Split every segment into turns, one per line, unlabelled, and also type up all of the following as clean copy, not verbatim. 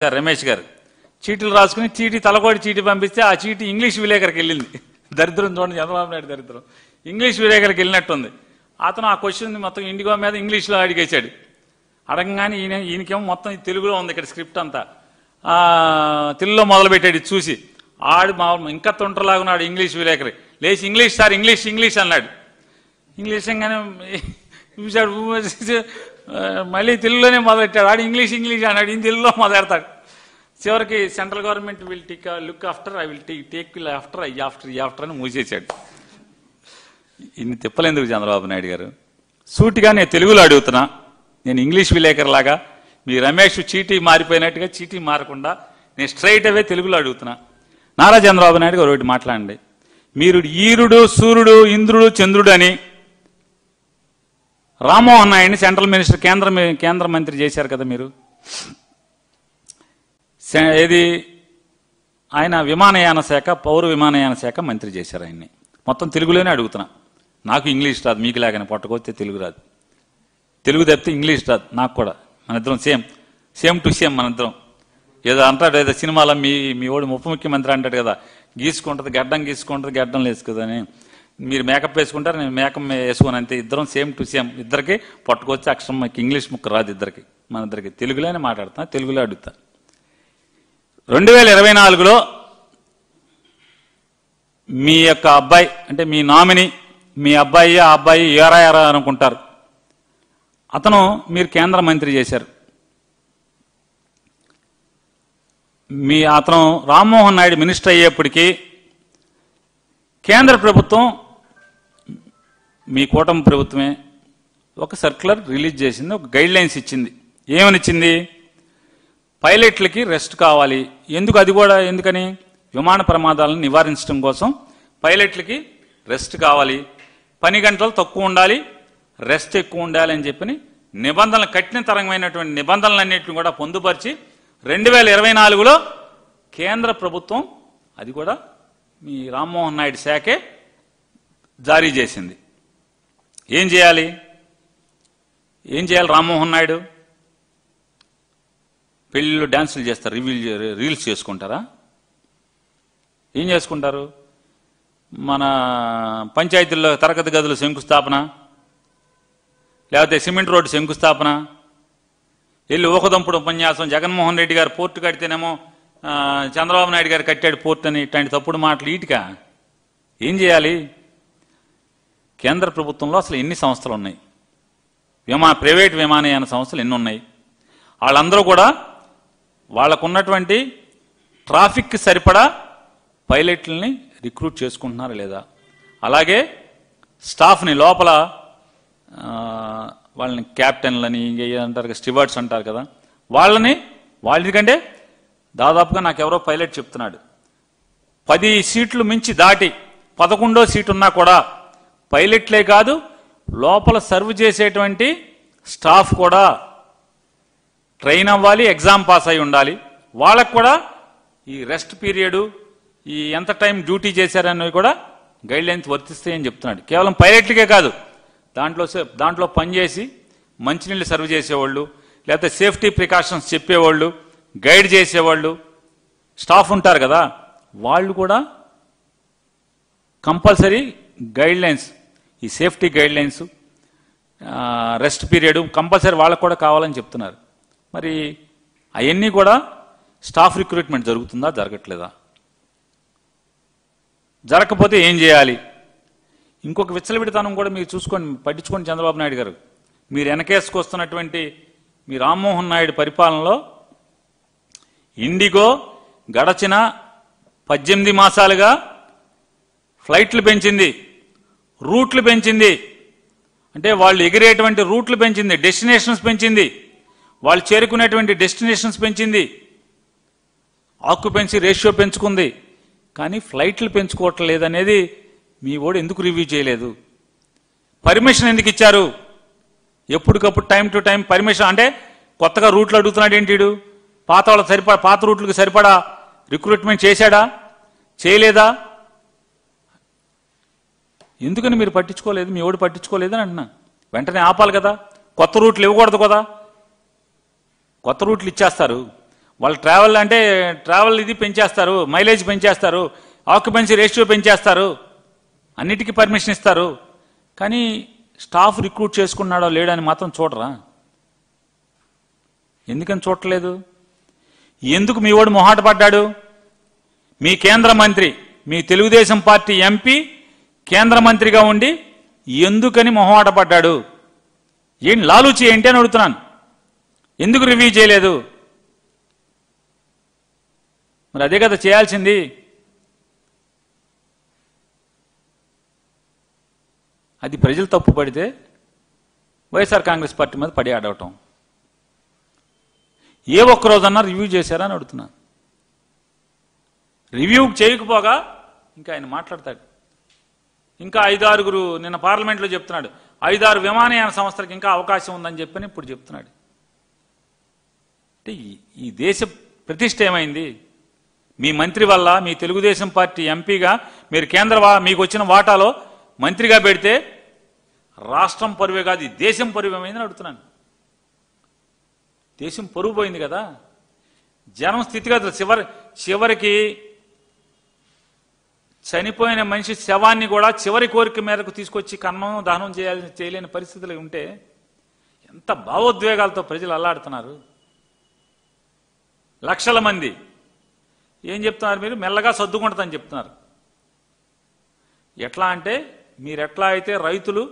రమేష్ గారు చీటీలు రాసుకుని చీటీ తలకోడి చీటీ పంపిస్తే ఆ చీటీ ఇంగ్లీష్ విలేకరికి వెళ్ళింది. దరిద్రం చూడండి, చంద్రబాబు నాయుడు దరిద్రం. ఇంగ్లీష్ విలేకరికి వెళ్ళినట్టుంది. అతను ఆ క్వశ్చన్ మొత్తం ఇండిగో మీద ఇంగ్లీష్లో అడిగేశాడు. అడగగానే ఈయనకేమో మొత్తం తెలుగులో ఉంది ఇక్కడ స్క్రిప్ట్ అంతా. తెలుగులో మొదలుపెట్టాడు చూసి. ఆడు ఇంకా తొంటలాగున్నాడు ఇంగ్లీష్ విలేకరి. లేచి ఇంగ్లీష్ సార్ ఇంగ్లీష్ ఇంగ్లీష్ అన్నాడు. ఇంగ్లీష్ అనగానే చూశాడు, మళ్ళీ తెలుగులోనే మొదలెట్టాడు. ఆడు ఇంగ్లీష్ ఇంగ్లీష్ అన్నాడు, ఈయన తెలుగులో మొదలెడతాడు. చివరికి central government will take look after, I will take after, I after అని మూసేశాడు. ఇన్ని తిప్పలేందుకు చంద్రబాబు నాయుడు గారు? సూటిగా నేను తెలుగులో అడుగుతున్నా, నేను ఇంగ్లీష్ విలేకరులాగా మీ రమేష్ చీటీ మారిపోయినట్టుగా చీటీ మారకుండా నేను స్ట్రైట్ అవే తెలుగులో అడుగుతున్నా. నారా చంద్రబాబు నాయుడు గారు ఒకటి మాట్లాడండి. మీరు ఈరుడు సూర్యుడు ఇంద్రుడు చంద్రుడు అని రామ్మోహన్ నాయుడిని సెంట్రల్ మినిస్టర్ కేంద్ర మంత్రి చేశారు కదా మీరు. ఏది ఆయన విమానయాన శాఖ పౌర విమానయాన శాఖ మంత్రి చేశారు ఆయన్ని. మొత్తం తెలుగులోనే అడుగుతున్నా. నాకు ఇంగ్లీష్ రాదు, మీకు లాగానే పొట్టకొస్తే తెలుగు రాదు. తెలుగు తప్పితే ఇంగ్లీష్ రాదు నాకు కూడా. మన ఇద్దరం సేమ్ టు సేమ్ మన ఇద్దరం. ఏదో అంటాడు, ఏదో సినిమాలో మీ వాడు ఉప ముఖ్యమంత్రి అంటాడు కదా, గీసుకుంటుంది గడ్డం వేసుకుందని. మీరు మేకప్ వేసుకుంటారు, నేను మేకప్ వేసుకుని అంతే. ఇద్దరం సేమ్ టు సేమ్. ఇద్దరికి పట్టుకొచ్చి అక్షరం మాకు ఇంగ్లీష్ ముక్క రాదు ఇద్దరికి. మన ఇద్దరికి తెలుగులోనే మాట్లాడుతున్నా, తెలుగులో అడుగుతా. 2024లో మీ యొక్క అబ్బాయి అంటే మీ నామినీ, మీ అబ్బాయి ఆ అబ్బాయి ఏరా అనుకుంటారు, అతను మీరు కేంద్ర మంత్రి చేశారు. అతను రామ్మోహన్ నాయుడు మినిస్టర్ అయ్యేప్పటికీ కేంద్ర ప్రభుత్వం, మీ కూటమి ప్రభుత్వమే ఒక సర్క్యులర్ రిలీజ్ చేసింది, ఒక గైడ్ లైన్స్ ఇచ్చింది. ఏమని ఇచ్చింది? పైలట్లకి రెస్ట్ కావాలి. అది కూడా ఎందుకని? విమాన ప్రమాదాలను నివారించడం కోసం పైలట్లకి రెస్ట్ కావాలి, పని గంటలు తక్కువ ఉండాలి, రెస్ట్ ఎక్కువ ఉండాలి అని చెప్పని నిబంధనలు, కఠినతరమైనటువంటి నిబంధనలన్నింటిని కూడా పొందుపరిచి 2024లో కేంద్ర ప్రభుత్వం, అది కూడా మీ రామ్మోహన్ నాయుడు శాఖే జారీ చేసింది. ఏం చేయాలి రామ్మోహన్ నాయుడు? పెళ్ళిళ్ళు డ్యాన్సులు చేస్తారు, రీల్స్ చేసుకుంటారా? ఏం చేసుకుంటారు? మన పంచాయతీల్లో తరగతి గదులు శంకుస్థాపన, లేకపోతే సిమెంట్ రోడ్డు శంకుస్థాపన, వెళ్ళి ఊకదంపుడు ఉపన్యాసం, జగన్మోహన్ రెడ్డి గారు పోర్టు కడితేనేమో చంద్రబాబు నాయుడు గారు కట్టాడు పోర్టు అని, ఇట్లాంటి తప్పుడు మాటలు ఈటికా? ఏం చేయాలి? కేంద్ర ప్రభుత్వంలో అసలు ఎన్ని సంస్థలు ఉన్నాయి? ప్రైవేట్ విమానయాన సంస్థలు ఎన్ని ఉన్నాయి? వాళ్ళందరూ కూడా వాళ్ళకున్నటువంటి ట్రాఫిక్కి సరిపడా పైలట్లని రిక్రూట్ చేసుకుంటున్నారా లేదా? అలాగే స్టాఫ్ని లోపల వాళ్ళని క్యాప్టెన్లని అంటారు, స్టివర్డ్స్ అంటారు కదా, వాళ్ళకంటే దాదాపుగా నాకెవరో పైలట్ చెప్తున్నాడు, 10 సీట్లు మించి దాటి 11వ సీటు ఉన్నా కూడా పైలట్లే కాదు, లోపల సర్వ్ చేసేటువంటి స్టాఫ్ కూడా ట్రైన్ అవ్వాలి, ఎగ్జామ్ పాస్ అయి ఉండాలి. వాళ్ళకు కూడా ఈ రెస్ట్ పీరియడ్, ఈ ఎంత టైం డ్యూటీ చేశారనేవి కూడా గైడ్ లైన్స్ వర్తిస్తాయని చెప్తున్నాడు. కేవలం పైలట్లకే కాదు, దాంట్లో పనిచేసి మంచినీళ్ళు సర్వ్ చేసేవాళ్ళు, లేకపోతే సేఫ్టీ ప్రికాషన్స్ చెప్పేవాళ్ళు, గైడ్ చేసేవాళ్ళు స్టాఫ్ ఉంటారు కదా, వాళ్ళు కూడా కంపల్సరీ గైడ్ లైన్స్, ఈ safety guide lines, rest period compulsory వాళ్ళకు కూడా కావాలని చెప్తున్నారు. మరి అవన్నీ కూడా స్టాఫ్ రిక్రూట్మెంట్ జరుగుతుందా, జరగట్లేదా? జరగకపోతే ఏం చేయాలి? ఇంకొక విచ్చలవిడితనం కూడా మీరు పట్టించుకోండి చంద్రబాబు నాయుడు గారు. మీరు వెనకేసుకొస్తున్నటువంటి మీ రామ్మోహన్ నాయుడు పరిపాలనలో ఇండిగో గడచిన 18 మాసాలుగా ఫ్లైట్లు పెంచింది, రూట్లు పెంచింది, అంటే వాళ్ళు ఎగిరేటువంటి రూట్లు పెంచింది, డెస్టినేషన్స్ పెంచింది, వాళ్ళు చేరుకునేటువంటి డెస్టినేషన్స్ పెంచింది, ఆక్యుపెన్సీ రేషియో పెంచుకుంది. కానీ ఫ్లైట్లు పెంచుకోవటం లేదనేది మీ ఓడు ఎందుకు రివ్యూ చేయలేదు? పర్మిషన్ ఎందుకు ఇచ్చారు? ఎప్పటికప్పుడు టైం టు టైం పర్మిషన్. అంటే కొత్తగా రూట్లు అడుగుతున్నాడు ఏంటి? పాత రూట్లకు సరిపడా రిక్రూట్మెంట్ చేశాడా, చేయలేదా? ఎందుకని మీరు పట్టించుకోలేదు? మీ ఓడు పట్టించుకోలేదని అంటున్నా. వెంటనే ఆపాలి కదా, కొత్త రూట్లు ఇవ్వకూడదు కదా. కొత్త రూట్లు ఇచ్చేస్తారు, వాళ్ళు ట్రావెల్ ఇది పెంచేస్తారు, మైలేజ్ పెంచేస్తారు, ఆక్యుపెన్సీ రేషియో పెంచేస్తారు, అన్నిటికీ పర్మిషన్ ఇస్తారు. కానీ స్టాఫ్ రిక్రూట్ చేసుకున్నాడో లేడని మాత్రం చూడరా? ఎందుకని చూడలేదు? ఎందుకు మీ వాడు మొహాట పడ్డాడు? మీ కేంద్ర మంత్రి, మీ తెలుగుదేశం పార్టీ ఎంపీ కేంద్ర మంత్రిగా ఉండి ఎందుకని మొహాట పడ్డాడు? ఏం లాలూచి ఏంటి అని అడుగుతున్నాను. ఎందుకు రివ్యూ చేయలేదు? మరి అదే కదా చేయాల్సింది. అది ప్రజలు తప్పు పడితే వైఎస్ఆర్ కాంగ్రెస్ పార్టీ మీద పడి ఆడవటం. ఏ ఒక్కరోజన్నా రివ్యూ చేశారని అడుగుతున్నాను. రివ్యూ చేయకపోగా ఇంకా ఆయన మాట్లాడతాడు. ఇంకా 5-6 నిన్న పార్లమెంట్లో చెప్తున్నాడు, 5-6 విమానయాన సంస్థలకు ఇంకా అవకాశం ఉందని చెప్పని ఇప్పుడు చెప్తున్నాడు. అంటే ఈ దేశ ప్రతిష్ట ఏమైంది? మీ మంత్రి వల్ల, మీ తెలుగుదేశం పార్టీ ఎంపీగా మీరు మీకు వచ్చిన వాటాలో మంత్రిగా పెడితే రాష్ట్రం పరువే కాదు, ఈ దేశం పరువు ఏమైందని అడుగుతున్నాను. దేశం పరువు పోయింది కదా. జనం స్థితిగతులు చివరికి చనిపోయిన మనిషి శవాన్ని కూడా చివరి కోరిక మేరకు తీసుకొచ్చి కన్నం దహనం చేయలేని పరిస్థితులు ఉంటే ఎంత భావోద్వేగాలతో ప్రజలు అల్లాడుతున్నారు. లక్షల మంది ఏం చెప్తున్నారు? మీరు మెల్లగా సర్దుకుంటుందని చెప్తున్నారు. ఎట్లా అంటే మీరెట్లా అయితే రైతులు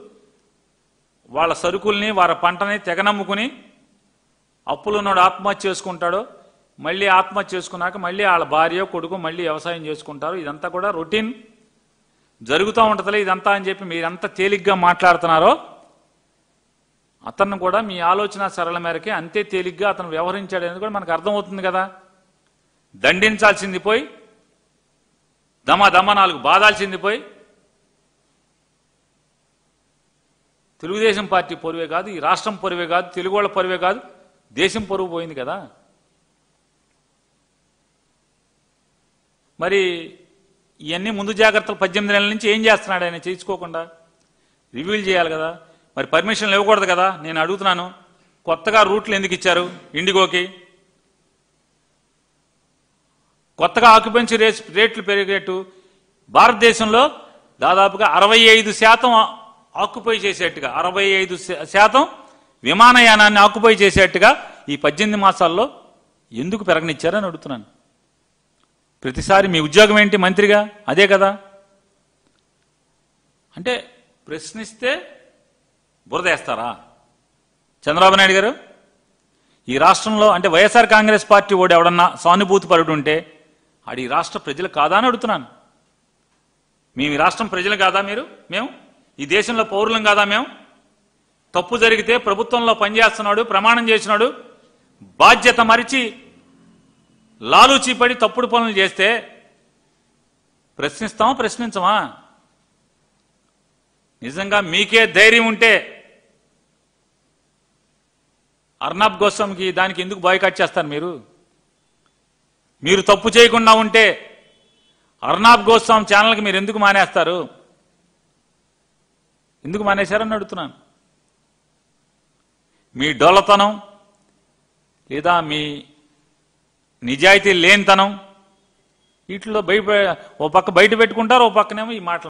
వాళ్ళ సరుకుల్ని వాళ్ళ పంటని తెగనమ్ముకుని అప్పులున్నాడు ఆత్మహత్య చేసుకుంటాడో, మళ్ళీ ఆత్మహత్య చేసుకున్నాక మళ్ళీ వాళ్ళ భార్య కొడుకు మళ్ళీ వ్యవసాయం చేసుకుంటారు. ఇదంతా కూడా రొటీన్ జరుగుతూ ఉంటుందిలే ఇదంతా అని చెప్పి మీరంతా తేలిగ్గా మాట్లాడుతున్నారో, అతను కూడా మీ ఆలోచన సరళ మేరకే అంతే తేలిగ్గా అతను వ్యవహరించాడు అనేది కూడా మనకు అర్థమవుతుంది కదా. దండించాల్సింది పోయి దమ 4 బాధాల్సింది పోయి తెలుగుదేశం పార్టీ పరువే కాదు, ఈ రాష్ట్రం పరువే కాదు, తెలుగోళ్ల పరువే కాదు, దేశం పరువు పోయింది కదా. మరి ఇవన్నీ ముందు జాగ్రత్తలు 18 నెలల నుంచి ఏం చేస్తున్నాడు ఆయన చేయించుకోకుండా? రివ్యూలు చేయాలి కదా. మరి పర్మిషన్లు ఇవ్వకూడదు కదా. నేను అడుగుతున్నాను, కొత్తగా రూట్లు ఎందుకు ఇచ్చారు ఇండిగోకి? కొత్తగా ఆక్యుపెన్సీ రేట్లు పెరిగేట్టు భారతదేశంలో దాదాపుగా 65% ఆక్యుపై చేసేట్టుగా, 65% విమానయానాన్ని ఆక్యుపై చేసేట్టుగా ఈ 18 మాసాల్లో ఎందుకు పెరగనిచ్చారని అడుగుతున్నాను. ప్రతిసారి మీ ఉద్యోగం ఏంటి మంత్రిగా? అదే కదా. అంటే ప్రశ్నిస్తే బురదేస్తారా చంద్రబాబు నాయుడు గారు? ఈ రాష్ట్రంలో అంటే వైఎస్ఆర్ కాంగ్రెస్ పార్టీ ఓడి ఎవడన్నా సానుభూతి పరుడు ఉంటే ఆడి ఈ రాష్ట్ర ప్రజలు కాదా అని అడుగుతున్నాను. మేము ఈ రాష్ట్రం ప్రజలు కాదా? మేము ఈ దేశంలో పౌరులం కాదా? మేము తప్పు జరిగితే ప్రభుత్వంలో పనిచేస్తున్నాడు, ప్రమాణం చేసినాడు, బాధ్యత మరిచి లాలూచి పడి తప్పుడు పనులు చేస్తే ప్రశ్నిస్తామా ప్రశ్నించమా? నిజంగా మీకే ధైర్యం ఉంటే అర్నాబ్ గోస్వామికి దానికి ఎందుకు బాయ్కాట్ చేస్తారు? మీరు తప్పు చేయకుండా ఉంటే అర్నాబ్ గోస్వామి ఛానల్కి మీరు ఎందుకు మానేస్తారు? ఎందుకు మానేశారని అడుగుతున్నాను. మీ డొల్లతనం లేదా మీ నిజాయితీ లేనితనం వీటిలో ఓ పక్క బయట పెట్టుకుంటారు, ఓ పక్కనేమో ఈ మాటలు